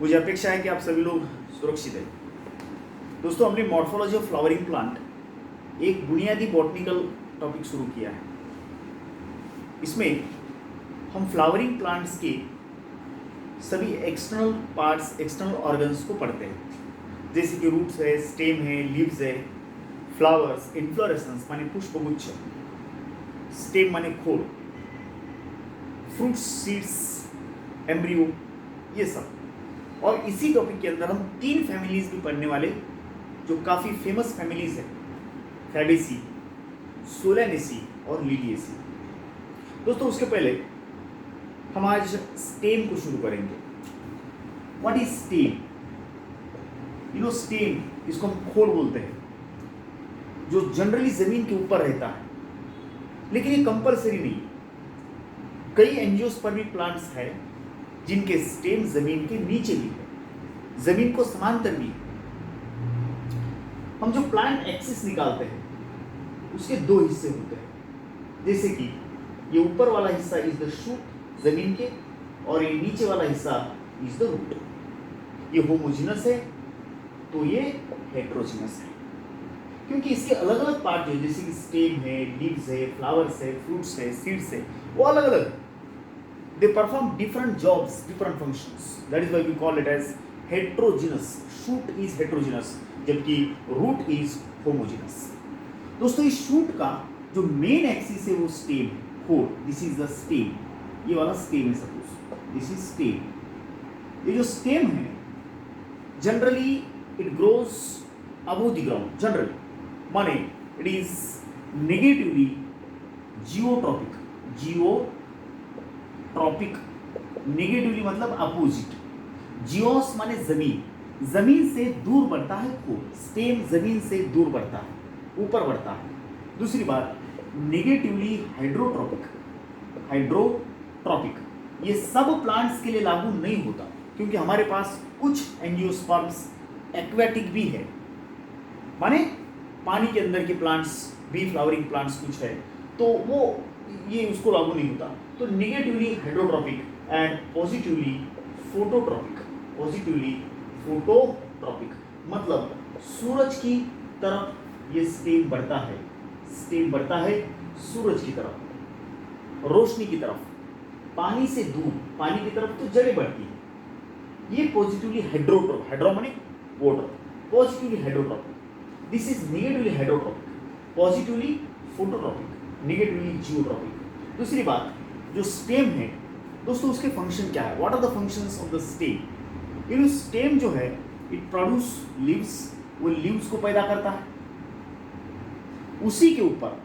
मुझे अपेक्षा है कि आप सभी लोग सुरक्षित हैं। दोस्तों, हमने मॉर्फोलॉजी ऑफ फ्लावरिंग प्लांट एक बुनियादी बॉटनिकल टॉपिक शुरू किया है। इसमें हम फ्लावरिंग प्लांट्स के सभी एक्सटर्नल पार्ट्स, एक्सटर्नल ऑर्गन्स को पढ़ते हैं, जैसे कि रूट्स है, स्टेम है, लीव्स है, फ्लावर्स, इन्फ्लोरेसेंस माने पुष्पगुच्छ, स्टेम माने खोल, फ्रूट्स, सीड्स, एम्ब्रियो, ये सब। और इसी टॉपिक के अंदर हम 3 फैमिलीज भी पढ़ने वाले, जो काफ़ी फेमस फैमिलीज है, फैबेसी, सोलानेसी और लिलिएसी। दोस्तों, उसके पहले हम आज स्टेम को शुरू करेंगे। What is stem? स्टेम, इसको हम खोल बोलते हैं, जो जनरली जमीन के ऊपर रहता है, लेकिन ये कंपलसरी नहीं। कई एनजीओस पर भी प्लांट्स है जिनके स्टेम जमीन के नीचे भी है, जमीन को समांतर भी है। हम जो प्लांट एक्सिस निकालते हैं उसके 2 हिस्से होते हैं, जैसे कि ये ऊपर वाला हिस्सा इज द शूट जमीन के, और ये नीचे वाला हिस्सा इज द रूट। ये होमोजिनस है तो ये हेट्रोजिनस है, क्योंकि इसके अलग अलग पार्ट जो जैसे कि स्टेम है, लीव्स है, फ्लावर्स है, फ्रूट्स है, सीड्स है, वो अलग अलग, they perform different jobs, different functions. That is why we call it as heterogeneous. Shoot is heterogeneous जबकि रूट इज होमोजिनस। दोस्तों, इस शूट का जो मेन एक्सिस है वो स्टेम है, खोल। दिस इज द स्टेम, ये वाला स्टेम है, सपोज दिस इज स्टेम। ये जो स्टेम है generally it grows above the ground, generally माने it is negatively geotropic. Geotropic negatively मतलब अपोजिट। जियोस माने जमीन, जमीन से दूर बढ़ता है खोल। स्टेम जमीन से दूर बढ़ता है, ऊपर बढ़ता है। दूसरी बात, नेगेटिवली हाइड्रोट्रॉपिक। हाइड्रोट्रॉपिक ये सब प्लांट्स के लिए लागू नहीं होता, क्योंकि हमारे पास कुछ एंजियोस्पर्म्स एक्वेटिक भी है, माने पानी के अंदर के प्लांट्स भी, फ्लावरिंग प्लांट्स कुछ है, तो वो ये उसको लागू नहीं होता। तो negatively hydrotropic and positively phototropic. Positively phototropic मतलब सूरज की तरफ ये स्टेम बढ़ता है, स्टेम बढ़ता है सूरज की तरफ, रोशनी की तरफ। पानी से दूर, पानी की तरफ तो जड़ें बढ़ती है। ये पॉजिटिवली हाइड्रोट्रॉपिक, हाइड्रो माने water, positively hydrotropic. This is negatively hydrotropic, positively phototropic, negatively geotropic. दूसरी बात, जो स्टेम है दोस्तों, उसके फंक्शन क्या है? What are the functions of the stem? Stem जो है इट प्रोड्यूस लीव्स, वो लीव्स को पैदा करता है। उसी के ऊपर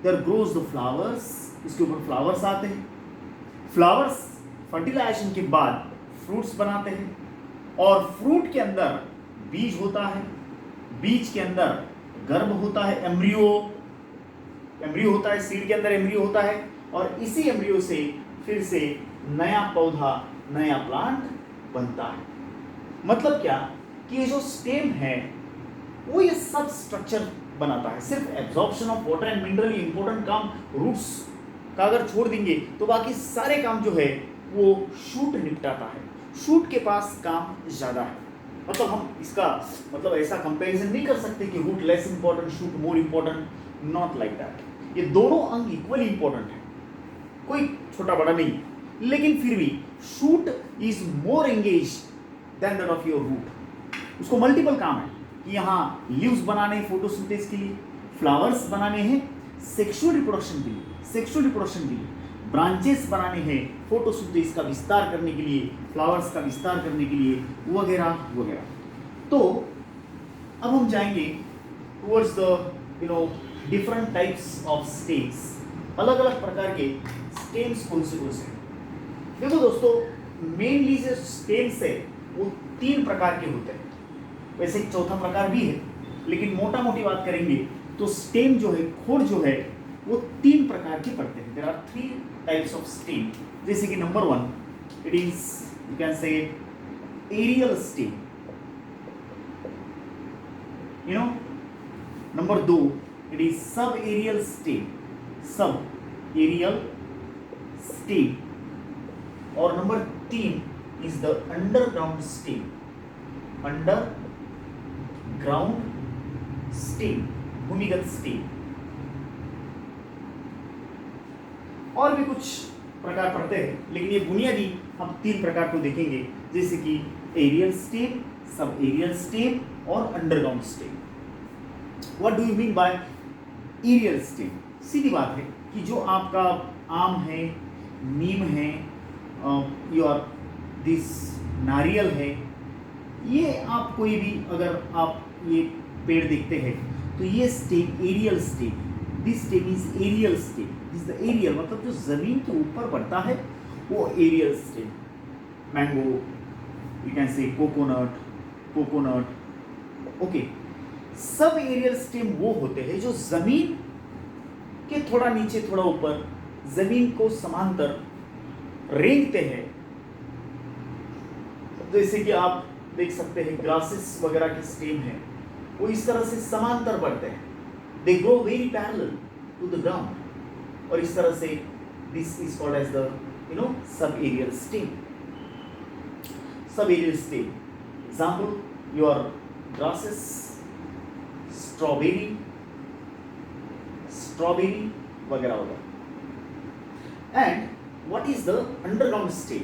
देयर ग्रोज द फ्लावर्स, इसके ऊपर फ्लावर्स आते हैं। फ्लावर्स फर्टिलाइजेशन के बाद फ्रूट्स बनाते हैं, और फ्रूट के अंदर बीज होता है, बीज के अंदर गर्भ होता है, एम्ब्रियो होता है, सीड के अंदर एम्ब्रियो होता है, और इसी एम्ब्रियो से फिर से नया पौधा, नया प्लांट बनता है। मतलब क्या कि ये जो स्टेम है वो ये सब स्ट्रक्चर बनाता है। सिर्फ absorption of water and mineral important काम रूट्स का अगर छोड़ देंगे तो बाकी सारे काम जो है वो शूट निपटाता है। शूट के पास काम ज़्यादा है। मतलब हम इसका मतलब ऐसा कंपैरिजन नहीं कर सकते कि root less important, shoot more important, not like that. ये दोनों अंग इक्वली इंपॉर्टेंट है, कोई छोटा बड़ा नहीं, लेकिन फिर भी shoot is more engage than that of your root. उसको मल्टीपल काम है कि यहाँ लीव्स बनाने हैं फोटोसिंथेसिस के लिए, फ्लावर्स बनाने हैं सेक्सुअल रिप्रोडक्शन के लिए, ब्रांचेस बनाने हैं फोटोसिंथेसिस का विस्तार करने के लिए, फ्लावर्स का विस्तार करने के लिए, वगैरह वगैरह। तो अब हम जाएंगे towards the different types of stems. अलग अलग प्रकार के स्टेम्स कौन से हैं? देखो दोस्तों, मेनली जो स्टेम्स है वो 3 प्रकार के होते हैं। वैसे एक चौथा प्रकार भी है, लेकिन मोटा मोटी बात करेंगे तो स्टेम जो है, खोड़ जो है, वो 3 प्रकार के पड़ते हैं। There are 3 types of stem. जैसे कि number 1 it is you can say aerial stem, number 2 it is sub aerial stem, सब एरियल स्टेम, और number 3 is the underground stem, underground stem, भूमिगत स्टेम। और भी कुछ प्रकार पढ़ते हैं, लेकिन ये बुनियादी हम 3 प्रकार को देखेंगे, जैसे कि एरियल स्टेम, सब एरियल स्टेम और underground stem. What do you mean by aerial stem? सीधी बात है कि जो आपका आम है, नीम है, योर दिस नारियल है, ये आप कोई भी अगर आप ये पेड़ देखते हैं तो ये stem aerial stem, this stem is aerial stem, is the aerial मतलब जो जमीन के ऊपर बढ़ता है वो aerial stem. Mango, you can say coconut, okay. सब एरियल स्टेम वो होते हैं जो जमीन के थोड़ा नीचे थोड़ा ऊपर जमीन को समांतर रेंगते हैं। जैसे कि आप देख सकते हैं ग्रासेस वगैरह के स्टेम है, वो इस तरह से समांतर बढ़ते हैं, they grow very parallel to the ground, और इस तरह से this is called as the sub aerial stem. सब aerial stem example your grasses, strawberry वगैरह वगैरह। And what is the underground stem?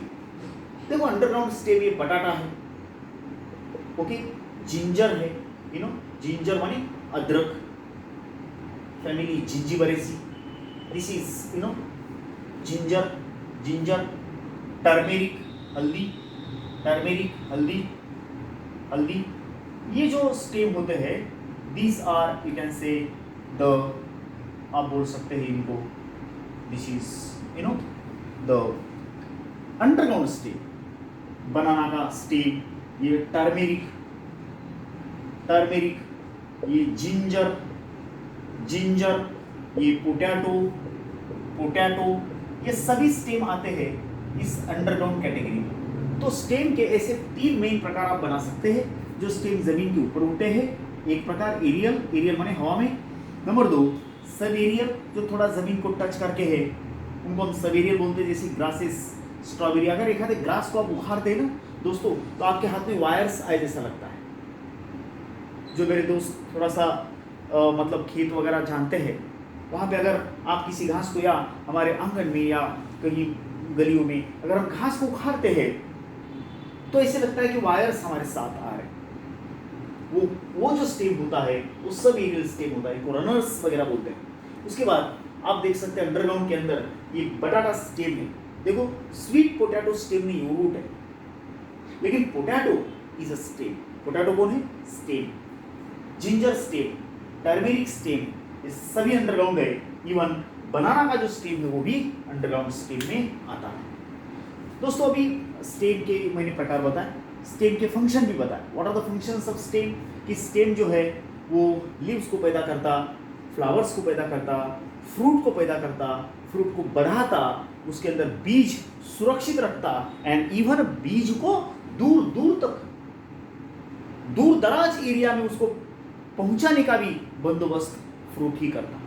देखो अंडरग्राउंड स्टेम ये बटाटा है, ओके, जिंजर है, जिंजर माने अदरक, family Zingiberaceae, this is ginger, turmeric हल्दी, ये जो स्टेम होते हैं these are you can say the, आप बोल सकते हैं इनको, this is the underground stem. Banana का स्टेम, ये टर्मेरिक, ये जिंजर, ये पोटैटो, ये सभी स्टेम आते हैं इस अंडरग्राउंड कैटेगरी में। तो स्टेम के ऐसे 3 मेन प्रकार आप बना सकते हैं जो स्टेम जमीन के ऊपर उठते हैं। एक प्रकार एरियल माने हवा में, नंबर 2 सब एरियल जो थोड़ा जमीन को टच करके है, उनको हम सब एरियल बोलते हैं, जैसे ग्रासेस, स्ट्रॉबेरी। अगर एक आधे ग्रास को आप उखाड़ते हैं ना दोस्तों, तो आपके हाथ में वायर्स आए जैसा लगता है। जो मेरे दोस्त थोड़ा सा मतलब खेत वगैरह जानते हैं, वहाँ पे अगर आप किसी घास को या हमारे आंगन में या कहीं गलियों में अगर हम घास को उखाड़ते हैं तो ऐसे लगता है कि वायर्स हमारे साथ आ रहे हैं। वो जो स्टेम होता है वो सब एरियल स्टेम होता है, इनको रनर्स वगैरह बोलते हैं। उसके बाद आप देख सकते हैं अंडरग्राउंड के अंदर ये बटाटा स्टेम है। देखो स्वीट पोटैटो स्टेम नहीं, वो रूट है, लेकिन potato is a stem. Potato कौन है? Stem. Ginger stem, turmeric stem, ये सभी अंडरग्राउंड है। इवन बनाना का जो स्टेम है वो भी अंडरग्राउंड स्टेम में आता है। दोस्तों अभी स्टेम के मैंने प्रकार बताए, स्टेम के फंक्शन भी बताए। What are the functions of stem? कि स्टेम जो है वो लीव्स को पैदा करता, फ्लावर्स को पैदा करता, फ्रूट को पैदा करता, फ्रूट को बढ़ाता, उसके अंदर बीज सुरक्षित रखता, एंड इवन बीज को दूर दूर तक, दूर दराज एरिया में उसको पहुंचाने का भी बंदोबस्त फ्रूट ही करता।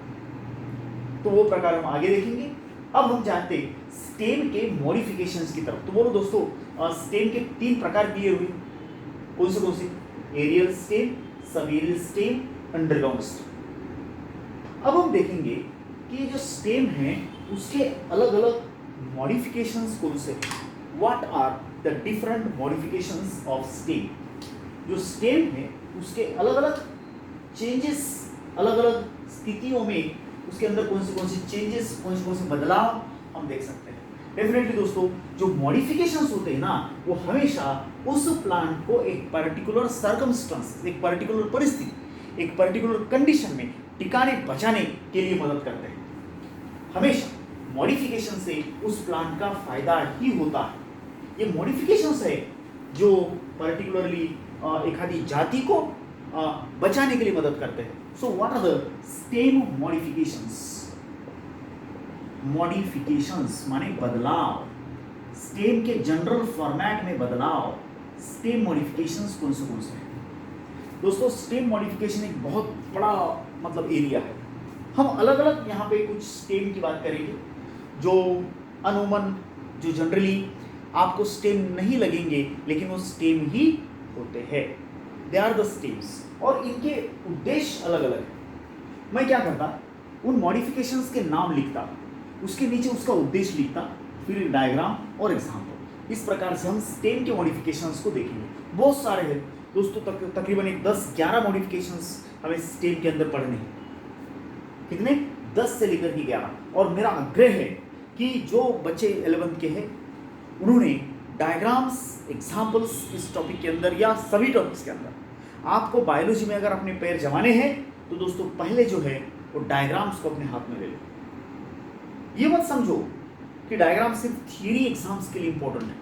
तो वो प्रकार हम आगे देखेंगे। अब हम जानते हैं स्टेम के मॉडिफिकेशंस की तरफ। तो बोलो दोस्तों, स्टेम के 3 प्रकार दिए हुए, कौन से? एरियल स्टेम, सब एरियल स्टेम, अंडरग्राउंड स्टेम। अब हम देखेंगे कि ये जो स्टेम है उसके अलग अलग मॉडिफिकेशंस कौन से? What are the different modifications of stem? जो स्टेम है उसके अलग अलग चेंजेस, अलग अलग स्थितियों में उसके अंदर कौन से चेंजेस, कौन से बदलाव हम देख सकते हैं। डेफिनेटली दोस्तों, जो मॉडिफिकेशंस होते हैं ना, वो हमेशा उस प्लांट को एक पर्टिकुलर सर्कमस्टेंस, एक पर्टिकुलर परिस्थिति, एक पर्टिकुलर कंडीशन में टिकाने बचाने के लिए मदद करते हैं। हमेशा मॉडिफिकेशन से उस प्लांट का फायदा ही होता है। ये मॉडिफिकेशंस है जो पर्टिकुलरली एक आधी जाति को बचाने के लिए मदद करते हैं। So what are the stem modifications? Modifications माने बदलाव, स्टेम के जनरल फॉर्मेट में बदलाव। स्टेम मॉडिफिकेशंस कौन से हैं? दोस्तों स्टेम मॉडिफिकेशन एक बहुत बड़ा मतलब एरिया है। हम अलग अलग यहाँ पे कुछ स्टेम की बात करेंगे जो अमूमन, जो जनरली आपको स्टेम नहीं लगेंगे, लेकिन वो स्टेम ही होते हैं, दे आर द स्टेम्स, और इनके उद्देश्य अलग अलग है। मैं क्या करता, उन मॉडिफिकेशंस के नाम लिखता, उसके नीचे उसका उद्देश्य लिखता, फिर डायग्राम और एग्जाम्पल। इस प्रकार से हम स्टेम के मॉडिफिकेशंस को देखेंगे। बहुत सारे हैं दोस्तों, तकरीबन 10-11 मॉडिफिकेशंस हमें स्टेम के अंदर पढ़ने हैं। कितने? 10 से लेकर के 11। और मेरा आग्रह है कि जो बच्चे 11th के हैं उन्होंने डायग्राम्स, एग्जाम्पल्स इस टॉपिक के अंदर या सभी टॉपिक्स के अंदर, आपको बायोलॉजी में अगर अपने पैर जमाने हैं तो दोस्तों पहले जो है वो डायग्राम्स को अपने हाथ में ले लो। ये मत समझो कि डायग्राम सिर्फ थियरी एग्जाम्स के लिए इंपॉर्टेंट है,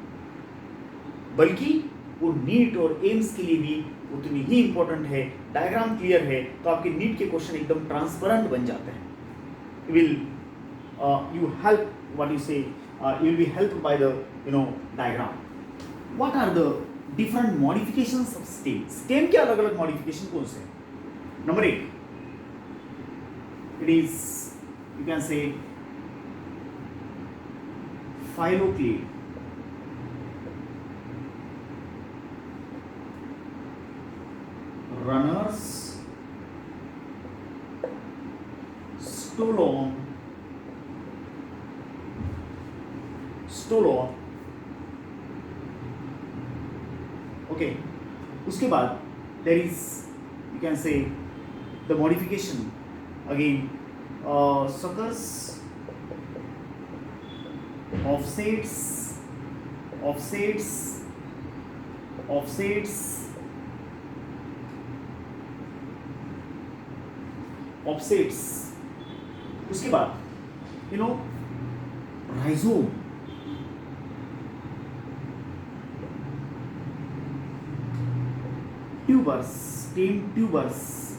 बल्कि वो नीट और एम्स के लिए भी उतनी ही इंपॉर्टेंट है। डायग्राम क्लियर है तो आपके नीट के क्वेश्चन एकदम ट्रांसपेरेंट बन जाते हैं। Will you help what you से, you will be helped by the diagram. What are the different modifications of stem? Stem के अलग अलग modification कौन से? Number 8, it is, you can say, phylloclade. Runners, stolon, okay. उसके बाद there is, you can say, the modification again, suckers, offsets, उसके बाद rhizome, tubers, stem tubers,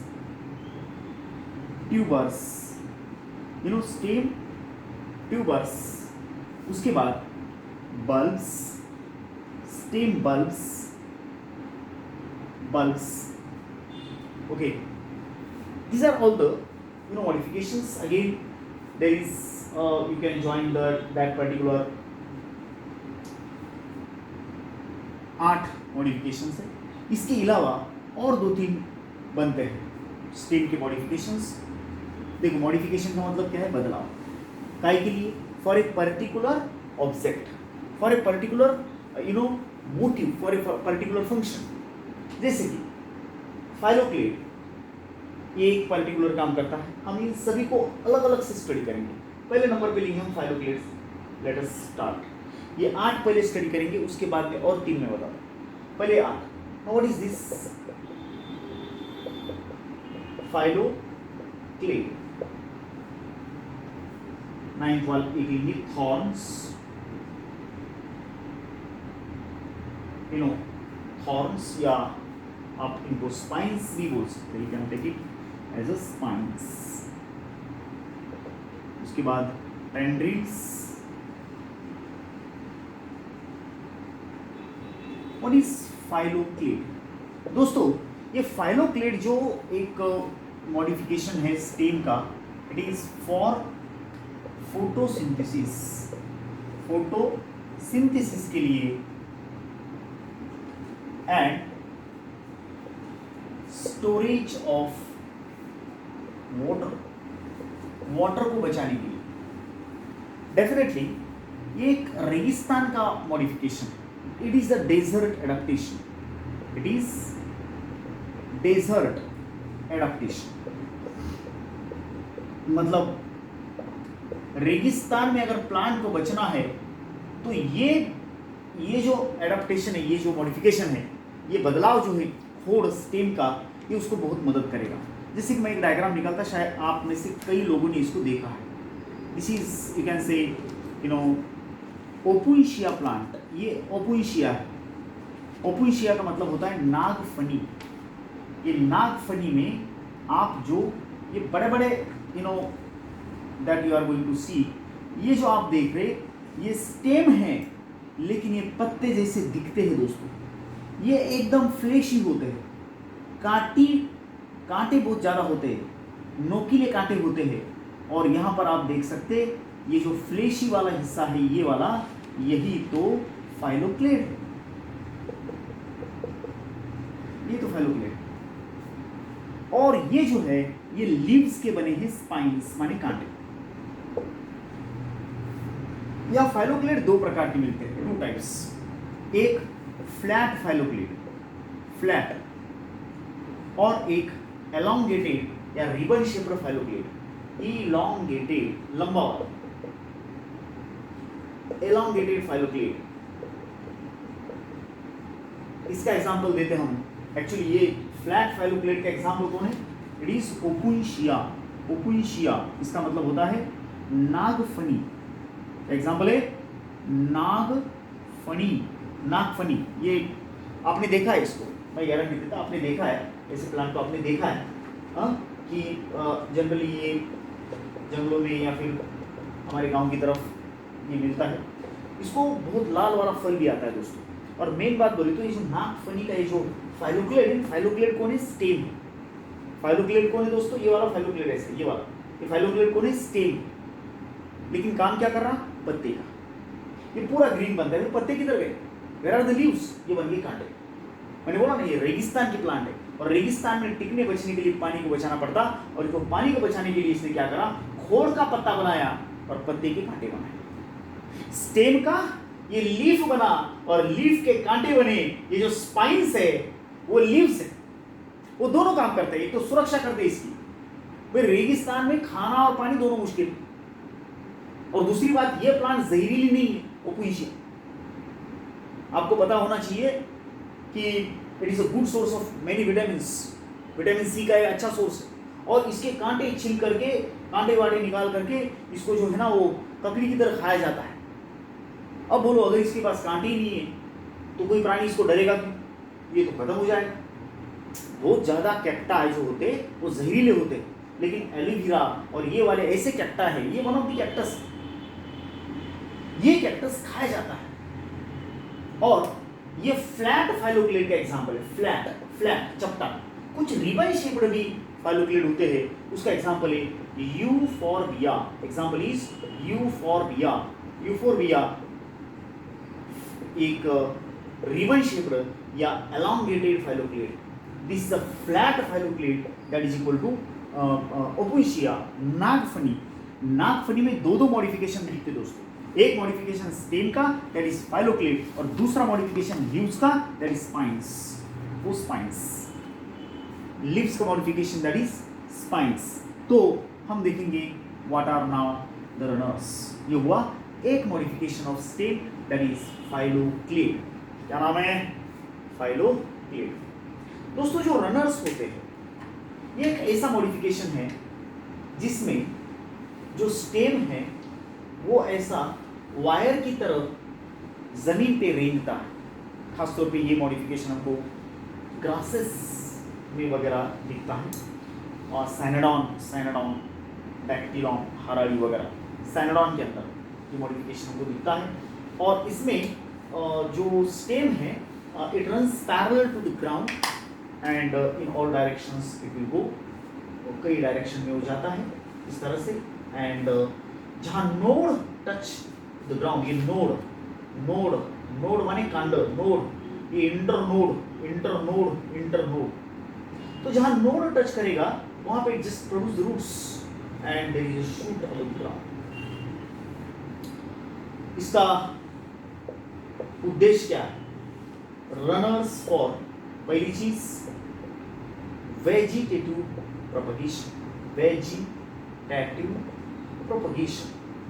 stem tubers, उसके बाद bulbs, stem bulbs, okay. These are all the modifications. Again, there is you can join that particular 8 modifications है। इसके अलावा और 2-3 बनते हैं स्टेम के मॉडिफिकेशंस। देखो, मॉडिफिकेशन का मतलब क्या है? बदलाव। काय के लिए? For a particular object, for a particular motive, for a particular function. जैसे कि फाइलोक्लेड, ये एक पर्टिकुलर काम करता है। हम इन सभी को अलग अलग से स्टडी करेंगे। पहले नंबर पे लेंगे हम फाइलोक्लेड। Let us start. ये 8 पहले स्टडी करेंगे, उसके बाद में और 3 में बताऊँ। पहले 8। Now what is this? Phylloclade. 9th वाले लेंगे thorns, thorns, या आप इनको spines भी बोल सकते हैं। You can take it as a spines. उसके बाद tendrils. What is phylloclade? दोस्तों, ये फाइलोक्लेड जो एक मॉडिफिकेशन है स्टेम का, इट इज फॉर फोटोसिंथेसिस के लिए एंड स्टोरेज ऑफ वाटर को बचाने के लिए। डेफिनेटली ये एक रेगिस्तान का मॉडिफिकेशन है। It is a desert adaptation. मतलब रेगिस्तान में अगर प्लांट को बचना है तो ये जो एडाप्टेशन है, ये जो मॉडिफिकेशन है, ये बदलाव जो है खोड़ स्टेम का, ये उसको बहुत मदद करेगा। जैसे कि मैं एक डायग्राम निकालता, शायद आप में से कई लोगों ने इसको देखा है। दिस इज, यू कैन से, ओपुइशिया प्लांट। ये ओपुइशिया है। ओपुइशिया का मतलब होता है नागफनी। ये नागफनी में आप जो ये बड़े बड़े that you are going to see, ये जो आप देख रहे, ये स्टेम है, लेकिन ये पत्ते जैसे दिखते हैं दोस्तों। ये एकदम फ्लेशी होते हैं, कांटे बहुत ज़्यादा होते हैं, नोकीले कांटे होते हैं। और यहाँ पर आप देख सकते, ये जो फ्लेशी वाला हिस्सा है, ये वाला, यही तो फाइलोक्लेड है, ये तो फाइलोक्लेड। और ये जो है ये लीव्स के बने हैं स्पाइन्स माने कांटे। या फाइलोक्लेड दो प्रकार के मिलते हैं, टू टाइप्स। एक फ्लैट फाइलोक्लेड, फ्लैट, और एक एलोंगेटेड या रिबन शेप्ड फाइलोक्लेड, इलोंगेटेड, लंबा वाला, एलोंगेटेड फाइलोक्लेड। इसका एग्जांपल देते हम। एक्चुअली ये फ्लैट फाइलोक्लेड का एग्जांपल कौन है? It is opuntia. ओपुंशिया इसका मतलब होता है नागफनी। एग्जांपल है नागफनी, नागफनी। ये आपने देखा है, इसको मैं गारंटी देता, आपने देखा है ऐसे प्लांट को, आपने देखा है कि जनरली ये जंगलों में या फिर हमारे गांव की तरफ ये मिलता है। इसको बहुत लाल वाला फल भी आता है दोस्तों। और मेन बात बोले तो ये जो नागफनी का ये जो फाइलोक्लेड है, फाइलोक्लेड कौन है? स्टेम है। फाइलोक्लेड कौन है दोस्तों? ये वाला फाइलोक्लेड है, ये वाला। ये फाइलोक्लेड कौन है? स्टेम। लेकिन काम क्या कर रहा? पत्ते का। ये पूरा ग्रीन बनता है, पत्ते किधर गए? Where are the leaves? ये बन गए कांटे। मैंने बोला ना ये रेगिस्तान की प्लांट है, और रेगिस्तान में टिकने बचने के लिए पानी को बचाना पड़ता, और इसको पानी को बचाने के लिए इसने क्या करा? खोड़ का पत्ता बनाया और पत्ते के कांटे बनाए। स्टेम का ये लीफ बना और लीफ के कांटे बने। ये जो स्पाइन्स है वो लीव्स है, वो दोनों काम करते हैं। एक तो सुरक्षा करते हैं इसकी, भाई रेगिस्तान में खाना और पानी दोनों मुश्किल, और दूसरी बात ये प्लांट जहरीली नहीं है, ओपुंशिया। आपको पता होना चाहिए कि it is a good source of many vitamins. Vitamin C का एक अच्छा सोर्स है, और इसके कांटे छिल करके, कांटे वाटे निकाल करके इसको जो है ना वो ककड़ी की तरह खाया जाता है। अब बोलो अगर इसके पास कांटे ही नहीं है तो कोई प्राणी इसको डरेगा क्यों? ये तो खत्म हो जाएगा। बहुत ज्यादा कैक्टा जो होते वो जहरीले होते, लेकिन एलोवेरा और ये वाले ऐसे कैक्टा है, ये वन ऑफ द कैक्टस, ये कैक्टस खाया जाता है। और ये फ्लैट फाइलोक्लेड का एग्जांपल है। फ्लैट, फ्लैट चपटा। कुछ रिबन शेप्ड भी फाइलोक्लेड होते हैं, उसका एग्जांपल है euphorbia. Example is euphorbia. Euphorbia एक रिबन शेप्ड या elongated phylloclade. This is a flat phylloclade that is equal to opuntia, नागफनी। नागफनी में दो मॉडिफिकेशन दिखते दोस्तों। एक मॉडिफिकेशन स्टेम का दैट इज फाइलोक्लेड, और दूसरा मॉडिफिकेशन लीव्स का दैट इज स्पाइन्स। वो स्पाइन्स, लीव्स का मॉडिफिकेशन दैट इज स्पाइन्स। तो हम देखेंगे what are now the runners. ये हुआ एक modification of stem that is phylloclade. क्या नाम है? फाइलोक्लेड। दोस्तों जो रनर्स होते हैं ये एक ऐसा मॉडिफिकेशन है जिसमें जो स्टेम है वो ऐसा वायर की तरह जमीन पे रेंगता है। खासतौर पे ये मॉडिफिकेशन हमको ग्रासेस में वगैरह दिखता है, और सैनाडॉन, डैक्टिलॉन, हराड़ी वगैरह, सैनाडॉन के अंदर ये मॉडिफिकेशन हमको दिखता है। और इसमें जो स्टेम है it runs parallel to the ground and in all directions it will go. कई डायरेक्शन में हो जाता है इस तरह से। एंड जहाँ नोड टच द ग्राउंड, ये नोड माने कांड, नोड, ये इंटरनोड। तो जहाँ नोड टच करेगा वहाँ पे just produce the roots and there is a shoot along the ground. इसका उद्देश्य क्या है? रनर्स फॉर, पहली चीज वेजिटेटिव प्रोपगेशन,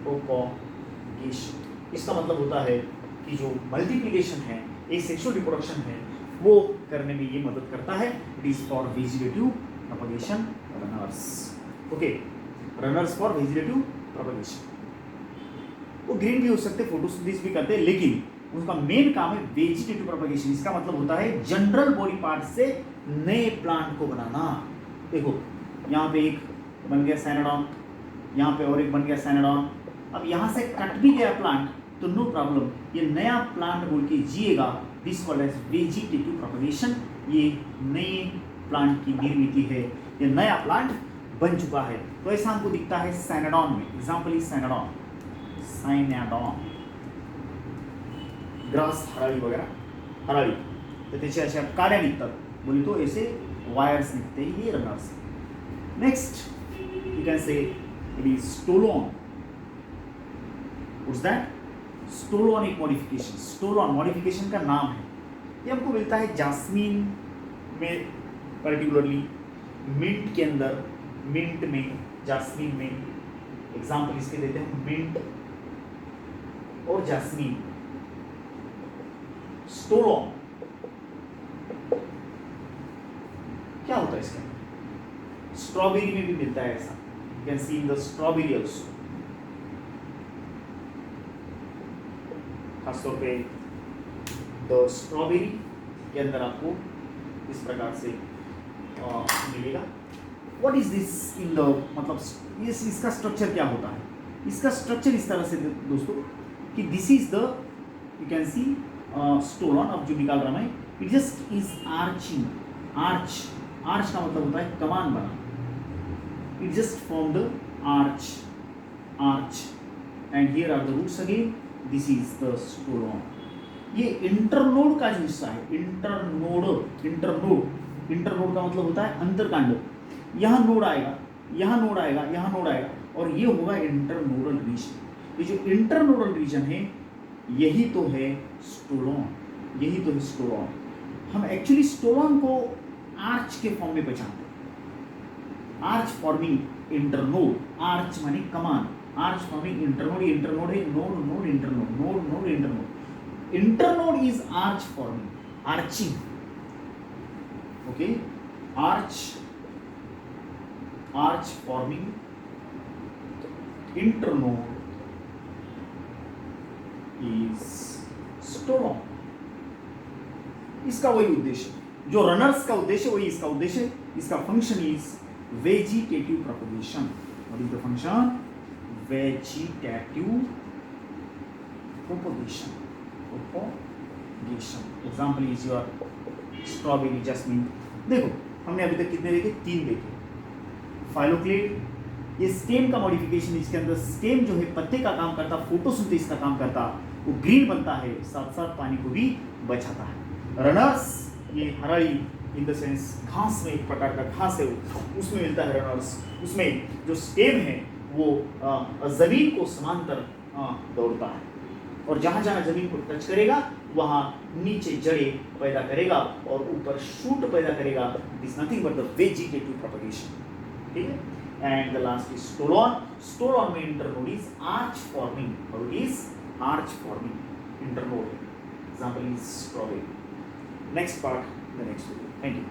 प्रोपगेशन। इसका मतलब होता है कि जो मल्टीप्लिकेशन है, एक सेक्सुअल रिप्रोडक्शन है, वो करने में ये मदद करता है। It is for vegetative propagation runners. Okay, runners for vegetative propagation. वो ग्रीन भी हो सकते, फोटोसिंथेसिस भी करते हैं, लेकिन उनका मेन काम है वेजिटेटिव प्रोपगेशन। इसका मतलब होता है जनरल बॉडी पार्ट से नए प्लांट को बनाना। देखो यहाँ पे एक बन गया सैनाडॉन, यहाँ पे और एक बन गया सैनाडॉन। अब यहाँ से कट भी गया प्लांट तो नो प्रॉब्लम, ये नया प्लांट बोल के जिएगा। This called as vegetative propagation. ये नए प्लांट की निर्मित है, ये नया प्लांट बन चुका है। तो ऐसा हमको दिखता है सैनाडॉन में। Example is cynodon. ग्रास हराळी वगैरे हराळी, तर त्याच्या अशा काड्या निघतात, बोली तो ऐसे वायर्स निघते, ये रनर्स. नेक्स्ट यू कैन से it is stolon. What's that? Stolon एक मॉडिफिकेशन, स्टोलॉन मॉडिफिकेशन का नाम है. ये हमको मिलता है जास्मीन में, पर्टिकुलरली मिंट के अंदर, मिंट में, जास्मीन में. एग्जाम्पल इसके देते हैं मिंट और जास्मीन. स्टोलॉन क्या होता है इसके अंदर? स्ट्रॉबेरी में भी मिलता है ऐसा. You can C in the strawberry also. खासतौर पे द स्ट्रॉबेरी के अंदर आपको इस प्रकार से मिलेगा. What is this in the, मतलब इसका स्ट्रक्चर क्या होता है? इसका स्ट्रक्चर इस तरह से दोस्तों कि this is the, you can see stolon. अब जो निकाल रहा मैं, it just is arching. Arch, arch का मतलब होता है कमान बना. It just form the arch, arch, and here are the roots again. This is the stolon. ये इंटरनोड का जो हिस्सा है, इंटरनोड, इंटरनोड, इंटरनोड का मतलब होता है अंतरकांड. यहाँ नोड आएगा, यहाँ नोड आएगा, यहाँ नोड आएगा, और ये होगा इंटरनोडल रीजन. ये जो इंटरनोडल रीजन है, यही तो है स्टोलॉन, यही तो है स्टोलॉन. हम एक्चुअली स्टोलॉन को आर्च के फॉर्म में पहचानते हैं. आर्च फॉर्मिंग इंटरनोड, आर्च माने कमान, आर्च फॉर्मिंग इंटरनोड. इंटरनोड है node, node, internode, node, node, internode. Internode is arch forming, arching. Okay, arch forming internode is stolon. इसका वही उद्देश्य जो रनर्स का उद्देश्य, वही इसका उद्देश्य. इसका function is vegetative propagation. What is the function? Vegetative propagation. Example is your strawberry, jasmine. देखो हमने अभी तक कितने देखे? 3 देखे. फाइलोक्लेड, ये स्टेम का मॉडिफिकेशन. इसके अंदर स्टेम जो है पत्ते का काम करता, फोटोसिंथेसिस का काम करता, वो ग्रीन बनता है, साथ साथ पानी को भी बचाता है. रनर्स, ये हराई इन द सेंस घास में, एक प्रकार का घास है, उसमें मिलता है रनर्स. उसमें जो स्टेम है वो जमीन को समांतर दौड़ता है, और जहाँ जहाँ जमीन को टच करेगा वहाँ नीचे जड़ें पैदा करेगा और ऊपर शूट पैदा करेगा. This nothing but the vegetative propagation. ठीक है. And the last is stolon. Stolon में इंटरनोड इज आर्च फॉर्मिंग, और it is arch forming internode. Example is strawberry. Next part the next video. Thank you.